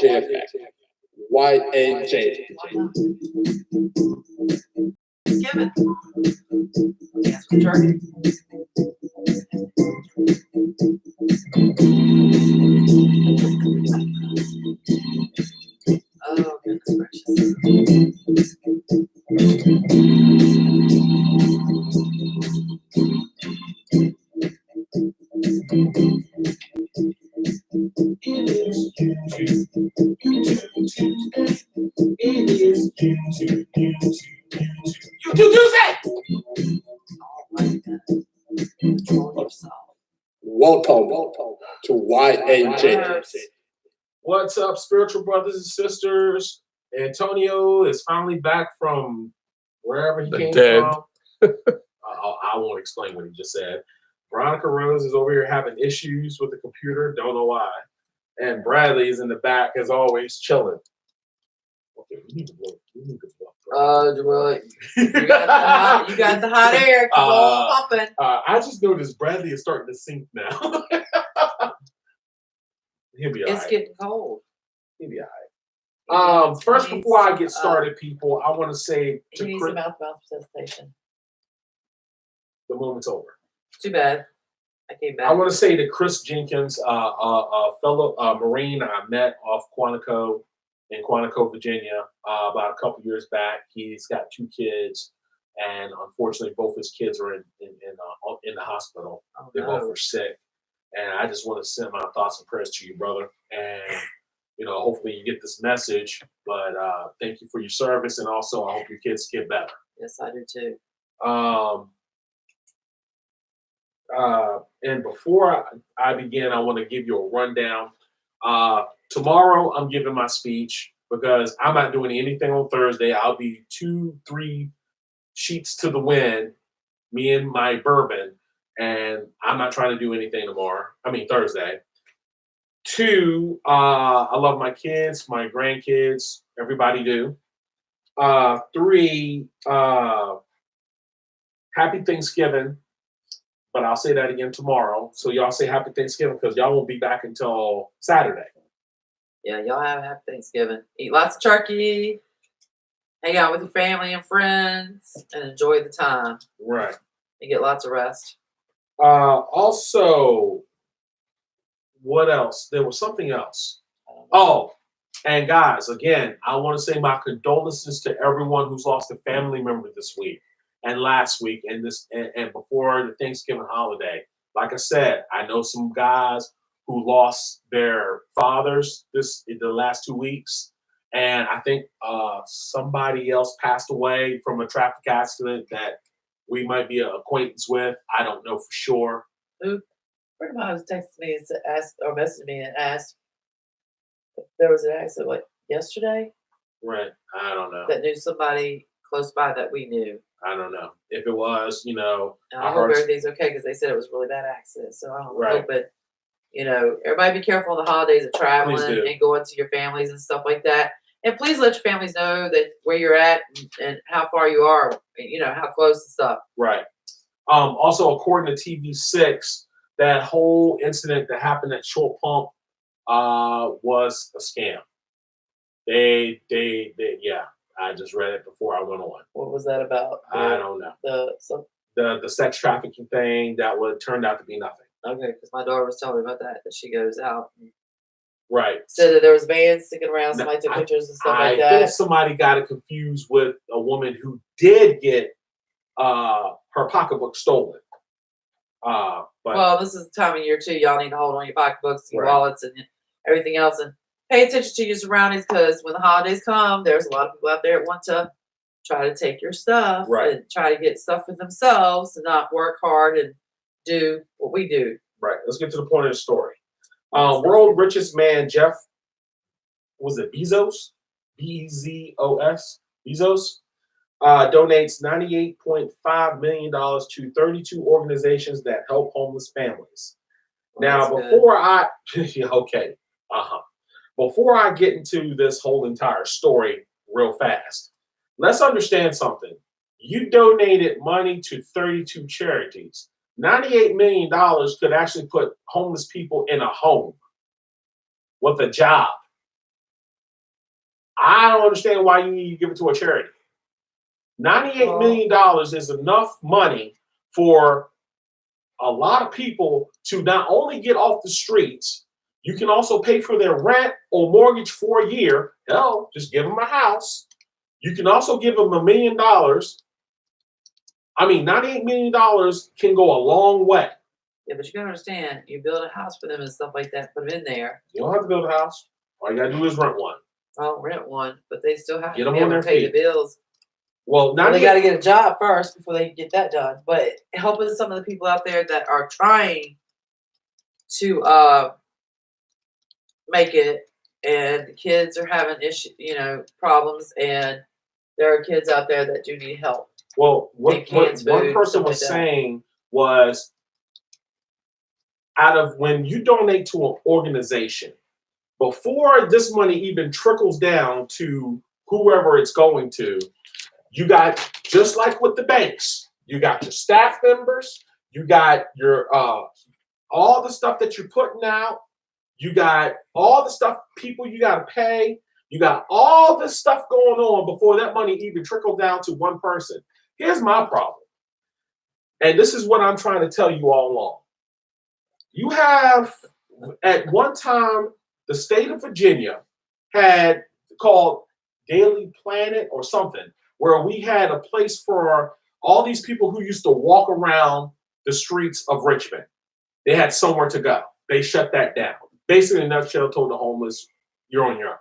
effect. YAJ. Thanksgiving. Dance with turkey. Oh, goodness gracious. Control yourself. Welcome to YAJ. What's up, spiritual brothers and sisters? Antonio is finally back from wherever he came from. I won't explain what he just said. Veronica Rose is over here having issues with the computer. Don't know why. And Bradley is in the back, as always, chilling. Okay, we need to look. Well, you got the hot air. Keep on pumping. I just noticed Bradley is starting to sink now. He'll be all right. It's getting cold. He'll be all right. First, before I get started, people, I want to say He needs some mouth resuscitation. the moment's over. Too bad. I came back. I want to say to Chris Jenkins, a fellow Marine I met off Quantico in Quantico, Virginia, about a couple years back. He's got 2 kids, and unfortunately, both his kids are in the hospital. Oh, They no. both were sick, and I just want to send my thoughts and prayers to you, brother. And hopefully you get this message. But thank you for your service, and also I hope your kids get better. Yes, I do too. And before I begin, I want to give you a rundown. Tomorrow, I'm giving my speech because I'm not doing anything on Thursday. I'll be 2-3 sheets to the wind, me and my bourbon, and I'm not trying to do anything Thursday. 2, I love my kids, my grandkids, everybody do. 3, happy Thanksgiving. But I'll say that again tomorrow. So y'all say happy Thanksgiving because y'all won't be back until Saturday. Yeah, y'all have a happy Thanksgiving. Eat lots of turkey. Hang out with your family and friends and enjoy the time. Right. And get lots of rest. Also, what else? There was something else. Oh, and guys, again, I want to say my condolences to everyone who's lost a family member this week. And last week, and before the Thanksgiving holiday. Like I said, I know some guys who lost their fathers in the last 2 weeks, and I think somebody else passed away from a traffic accident that we might be an acquaintance with. I don't know for sure. Who? A friend of mine was texting me and messaged me and asked if there was an accident like yesterday. Right. I don't know. That knew somebody close by that we knew. I don't know. If it was, I hope everything's okay because they said it was a really bad accident. So I hope it, everybody be careful on the holidays of traveling and going to your families and stuff like that. And please let your families know that where you're at and how far you are, how close and stuff. Right. Also, according to TV6, that whole incident that happened at Short Pump was a scam. They I just read it before I went on. What was that about? I don't know. The sex trafficking thing that turned out to be nothing. Okay, because my daughter was telling me about that she goes out. Right. Said that there was vans sticking around, somebody took pictures and stuff like that. I think somebody got it confused with a woman who did get her pocketbook stolen. Well, this is the time of year too. Y'all need to hold on your pocketbooks, your wallets, and everything else, and pay attention to your surroundings because when the holidays come, there's a lot of people out there that want to try to take your stuff and try to get stuff for themselves and not work hard and do what we do. Right. Let's get to the point of the story. World richest man Jeff, was it Bezos? B-E-Z-O-S? Bezos? Donates $98.5 million to 32 organizations that help homeless families. Now, before Before I get into this whole entire story real fast, let's understand something. You donated money to 32 charities. $98 million could actually put homeless people in a home with a job. I don't understand why you need to give it to a charity. $98 million is enough money for a lot of people to not only get off the streets, you can also pay for their rent or mortgage for a year. Hell, just give them a house. You can also give them $1 million. I mean, $98 million can go a long way. Yeah, but you gotta understand, you build a house for them and stuff like that, put them in there. You don't have to build a house. All you gotta do is rent one. Oh, rent one, but they still have Get to them be on able to their pay feet. the bills. Well, Well, they got to get a job first before they can get that done. But helping some of the people out there that are trying to make it, and the kids are having problems, and there are kids out there that do need help. Well, what canned one food, person stuff was like that. saying was, out of when you donate to an organization, before this money even trickles down to whoever it's going to, you got, just like with the banks, you got your staff members, you got your all the stuff that you're putting out, you got all the stuff people you got to pay, you got all this stuff going on before that money even trickles down to one person. Here's my problem, and this is what I'm trying to tell you all along. You have, at one time, the state of Virginia had called Daily Planet or something, where we had a place for all these people who used to walk around the streets of Richmond. They had somewhere to go. They shut that down. Basically, in a nutshell, told the homeless, you're on your own.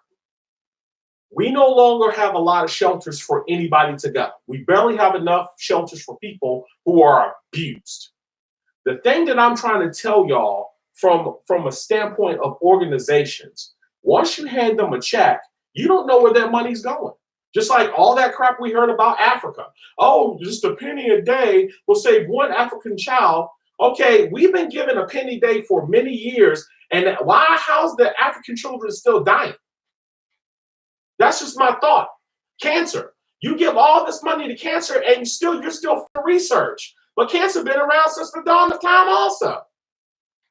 We no longer have a lot of shelters for anybody to go. We barely have enough shelters for people who are abused. The thing that I'm trying to tell y'all from a standpoint of organizations, once you hand them a check, you don't know where that money's going. Just like all that crap we heard about Africa. Oh, just a penny a day will save one African child. Okay, we've been given a penny a day for many years, and how's the African children still dying? That's just my thought. Cancer. You give all this money to cancer, and you're still for research. But cancer been around since the dawn of time also.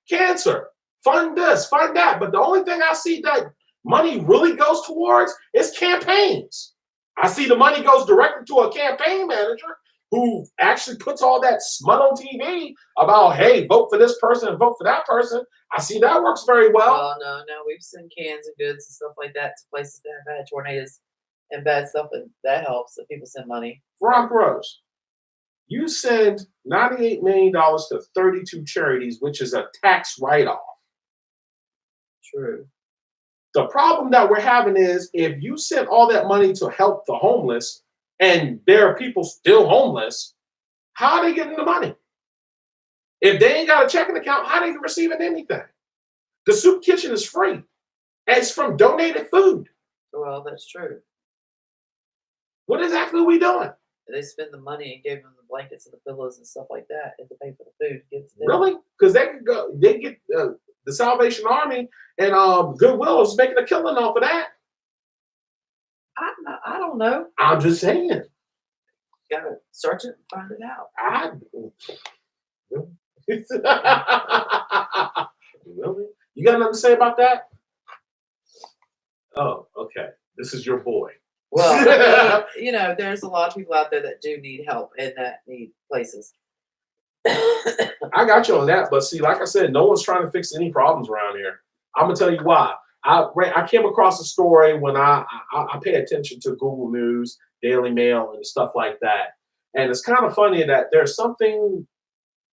Cancer. Fund this, fund that. But the only thing I see that money really goes towards is campaigns. I see the money goes directly to a campaign manager who actually puts all that smut on TV about, hey, vote for this person and vote for that person. I see that works very well. No. We've sent cans and goods and stuff like that to places that have had tornadoes and bad stuff, and that helps if people send money. Rock Rose, you send $98 million to 32 charities, which is a tax write-off. True. The problem that we're having is, if you send all that money to help the homeless and there are people still homeless, how are they getting the money? If they ain't got a checking account, how are they receiving anything? The soup kitchen is free, and it's from donated food. Well, that's true. What exactly are we doing? They spend the money and gave them the blankets and the pillows and stuff like that, and to pay for the food to give to them. Really? Because they get the Salvation Army and Goodwill is making a killing off of that. I don't know. I'm just saying. Gotta search it and find it out. Really? You got nothing to say about that? Oh, okay. This is your boy. Well, there's a lot of people out there that do need help and that need places. I got you on that, but see, like I said, no one's trying to fix any problems around here. I'm gonna tell you why. I came across a story when I pay attention to Google News, Daily Mail, and stuff like that, and it's kind of funny that there's something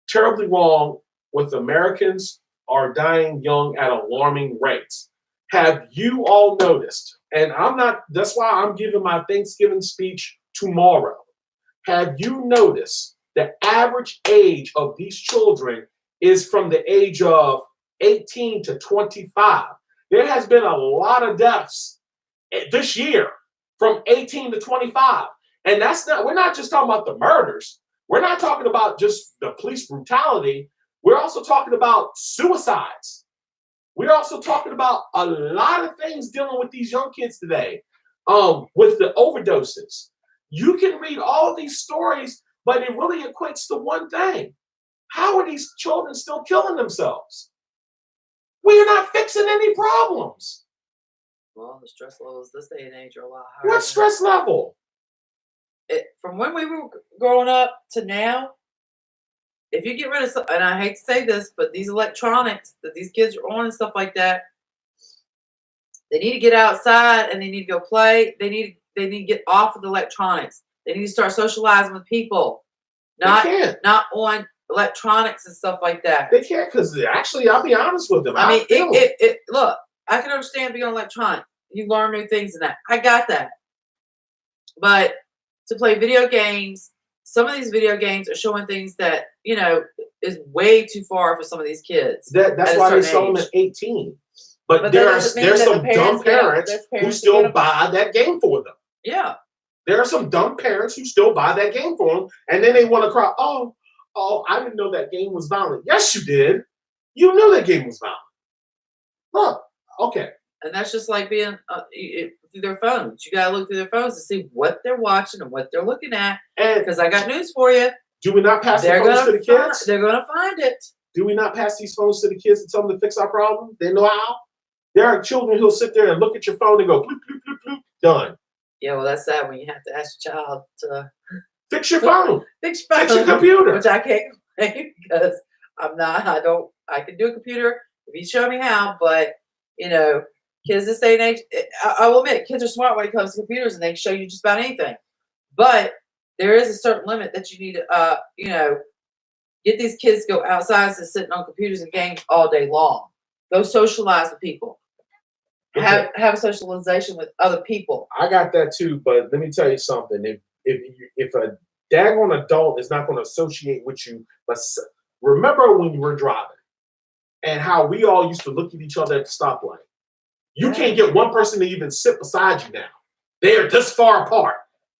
terribly wrong with Americans are dying young at alarming rates. Have you all noticed? And that's why I'm giving my Thanksgiving speech tomorrow. Have you noticed the average age of these children is from the age of 18 to 25? There has been a lot of deaths this year from 18 to 25. And we're not just talking about the murders. We're not talking about just the police brutality. We're also talking about suicides. We're also talking about a lot of things dealing with these young kids today, with the overdoses. You can read all these stories, but it really equates to one thing. How are these children still killing themselves? We are not fixing any problems. Well, the stress levels this day and age are a lot higher. What stress level? From when we were growing up to now, if you get rid of, and I hate to say this, but these electronics that these kids are on and stuff like that, they need to get outside and they need to go play. They need to get off of the electronics. They need to start socializing with people, not on electronics and stuff like that. They can't, because actually, I'll be honest with them. I mean, look, I can understand being on electronic. You learn new things in that. I got that. But to play video games, some of these video games are showing things that, is way too far for some of these kids. That's why they sell them at 18. But there's some dumb parents who still buy that game for them. Yeah. There are some dumb parents who still buy that game for them, and then they want to cry, oh, I didn't know that game was violent. Yes, you did. You knew that game was violent. Look, okay. And that's just like being through their phones. You got to look through their phones to see what they're watching and what they're looking at. Because I got news for you. Do we not pass the phones to the kids? They're going to find it. Do we not pass these phones to the kids and tell them to fix our problem? They know how. There are children who'll sit there and look at your phone and go, bloop, bloop, bloop, bloop, done. Yeah, well, that's sad when you have to ask your child to fix your phone. Fix your computer. Which I can't complain because I can do a computer if you show me how, but, kids this day and age, I will admit, kids are smart when it comes to computers and they can show you just about anything. But there is a certain limit that you need to, get these kids to go outside instead of sitting on computers and games all day long. Go socialize with people. Okay. Have a socialization with other people. I got that too, but let me tell you something. If a daggone adult is not going to associate with you, but remember when you were driving and how we all used to look at each other at the stoplight. You can't get one person to even sit beside you now. They are this far apart.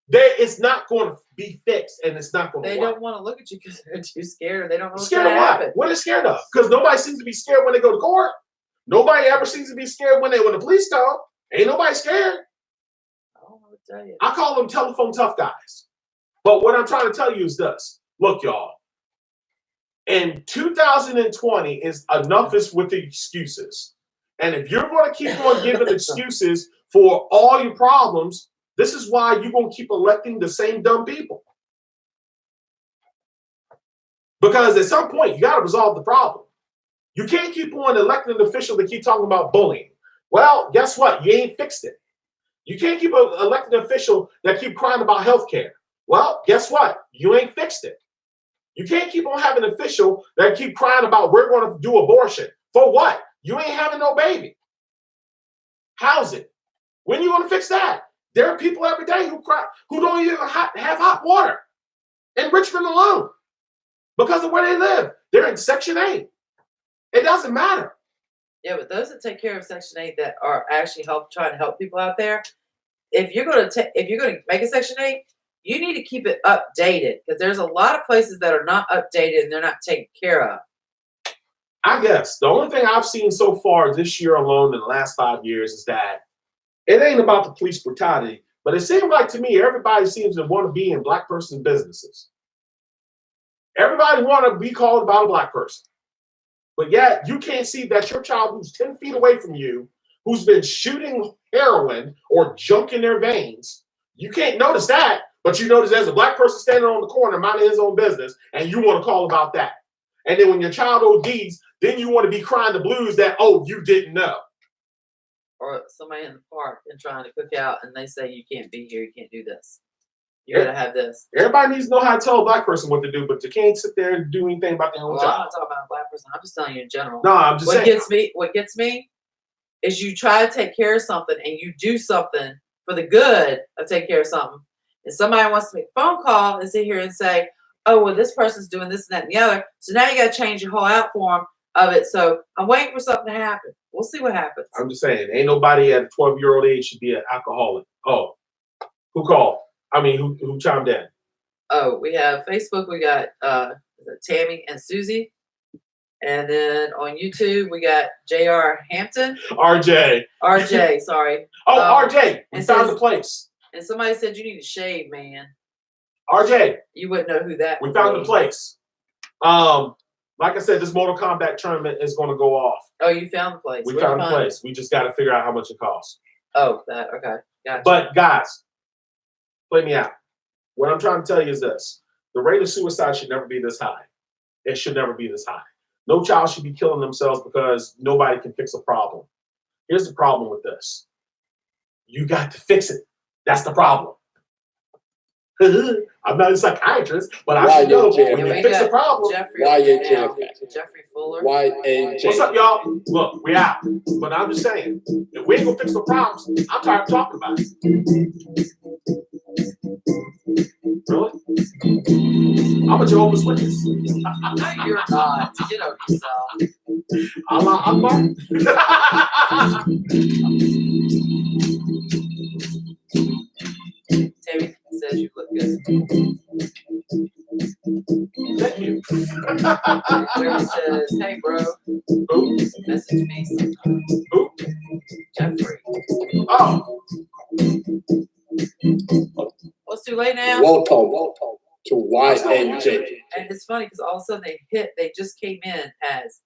It's not going to be fixed, and it's not going to work. They don't want to look at you because they're too scared. They don't know what's scared going of to what? happen. What are they scared of? Because nobody seems to be scared when they go to court. Nobody ever seems to be scared when the police come. Ain't nobody scared. I don't know what to tell you. I call them telephone tough guys. But what I'm trying to tell you is this. Look, y'all. In 2020, enough is with the excuses. And if you're going to keep on giving excuses for all your problems, this is why you're going to keep electing the same dumb people. Because at some point, you got to resolve the problem. You can't keep on electing an official that keep talking about bullying. Well, guess what? You ain't fixed it. You can't keep electing an official that keep crying about health care. Well, guess what? You ain't fixed it. You can't keep on having an official that keep crying about we're going to do abortion. For what? You ain't having no baby. How's it? When are you going to fix that? There are people every day who cry, who don't even have hot water in Richmond alone because of where they live. They're in Section 8. It doesn't matter. Yeah, but those that take care of Section 8 that are actually trying to help people out there, if you're going to make a Section 8, you need to keep it updated because there's a lot of places that are not updated and they're not taken care of. I guess the only thing I've seen so far this year alone in the last 5 years is that it ain't about the police brutality, but it seems like to me everybody seems to want to be in black person businesses. Everybody want to be called about a black person. But yet you can't see that your child who's 10 feet away from you, who's been shooting heroin or junk in their veins, you can't notice that, but you notice there's a black person standing on the corner minding his own business, and you want to call about that. And then when your child ODs, then you want to be crying the blues that, oh, you didn't know. Or somebody in the park and trying to cook out, and they say, you can't be here, you can't do this. You gotta have this. Everybody needs to know how to tell a black person what to do, but you can't sit there and do anything about their own Well, job. I'm not talking about a black person. I'm just telling you in general. No, I'm just saying. What gets me is you try to take care of something and you do something for the good of taking care of something. And somebody wants to make a phone call and sit here and say, oh, well, this person's doing this and that and the other. So now you got to change your whole outform of it. So I'm waiting for something to happen. We'll see what happens. I'm just saying, ain't nobody at a 12-year-old age should be an alcoholic. Oh, who called? I mean, who chimed in? Oh, we have Facebook. We got Tammy and Susie. And then on YouTube, we got J.R. Hampton. RJ, sorry. Oh, RJ, we found the place. And somebody said you need to shave, man. RJ. You wouldn't know who that was. We would found be. the place. Like I said, this Mortal Kombat tournament is going to go off. Oh, you found the place. We found the place. We just got to figure out how much it costs. Oh, that okay. Gotcha. But guys, play me out. What I'm trying to tell you is this: the rate of suicide should never be this high. It should never be this high. No child should be killing themselves because nobody can fix a problem. Here's the problem with this: you got to fix it. That's the problem. I'm not a psychiatrist, but I should know when you fix a problem. Jeffrey, Jeffrey Fuller. YAJ. What's up, y'all? Look, we out. But I'm just saying, if we ain't gonna fix the problems, I'm tired of talking about it. Really? I'm a Jehovah's Witness. No, you're not. Get over yourself. Allah Akbar. Tammy says you look good. Thank you. Clearly says, hey, bro. Who? Message me sometime. Who? Jeffrey. Oh. What's too late now? Welcome to YAJ. And it's funny because all of a sudden they just came in as